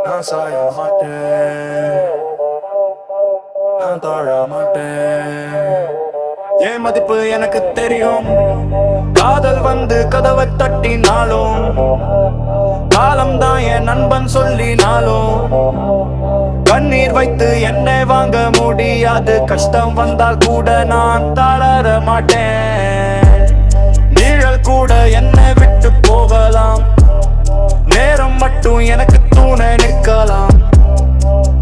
நான் சாய மாட்டேன், நான் தாழ மாட்டேன். என் மதிப்பு எனக்கு தெரியும். காதல் வந்து கதவை தட்டினாலும், காலம் தான் என் நண்பன் சொல்லினாலும், கண்ணீர் வைத்து என்னை வாங்க முடியாது. கஷ்டம் வந்தால் கூட நான் தளர மாட்டேன். நீழல் கூட என்னை விட்டு போகலாம், நேரம் மட்டும் எனக்கு தூணை நிற்கலாம்.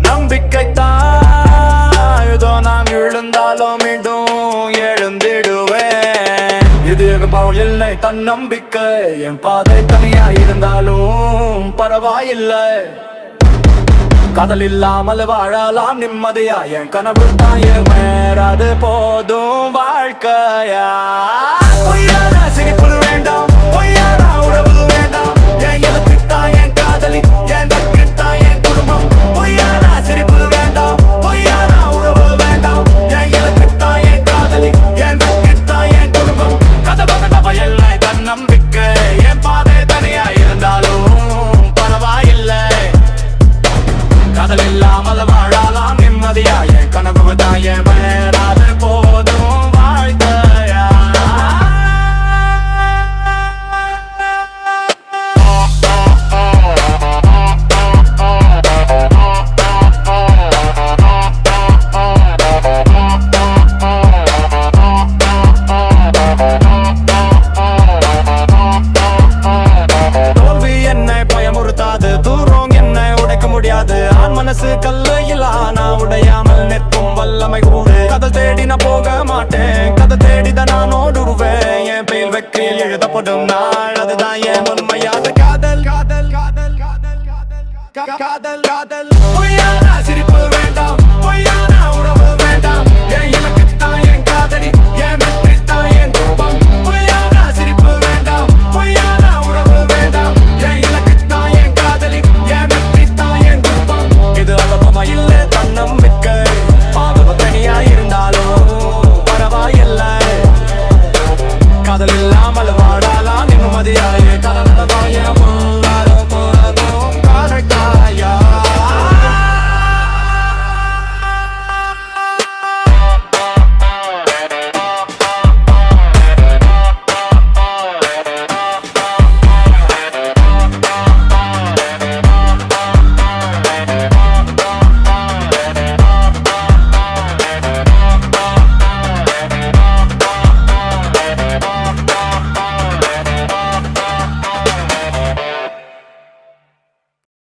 நம்பிக்கை தான் ஏதோ நான் விழுந்தாலும் மீண்டும் எழுந்திடுவேன். இது இல்லை தன்னம்பிக்கை, என் பாதை தனியா இருந்தாலும் பரவாயில்லை. காதல் இல்லாமல் வாழலாம் நிம்மதியா, என் கனவு தான் ஏறாது போதும் வாழ்க்கையா. பொய்யான சிரிப்பு வேண்டாம், பொய்யான உறவு வேண்டாம், என் இலக்குத்தான் என் காதலி, என் லக்குத்தான் என் குடும்பம். பொய்யான சிரிப்பு வேண்டாம், பொய்யான உறவு வேண்டாம், என் இலக்குத்தான் என் காதலி, என் லக்குத்தான் என் குடும்பம். கதவை இல்லை தன்னம்பிக்கை, என் பாதை தனியா இருந்தாலும் பரவாயில்லை. காதல் இல்லாமல் வாழலாம் நிம்மதியா, என் கனவு தான் ஏறாது போதும் வாழ்க்கையா. தோல்வி என்னை பயமுறுத்தாது, தூரம் என்னை உடைக்க முடியாது. ஆண் மனசு கல்லையில் ஆனா உடையாமல் நிற்கும் வல்லமை கூடு. கதை தேடி நான் போக மாட்டேன், கதை தேடிதான் நான் ஓடுவேன். என் பெயர் வெற்றியில் எழுதப்படும் நாள், அதுதான் என் உண்மையான காதல். காதல் காதல் காதல் காதல் காதல்.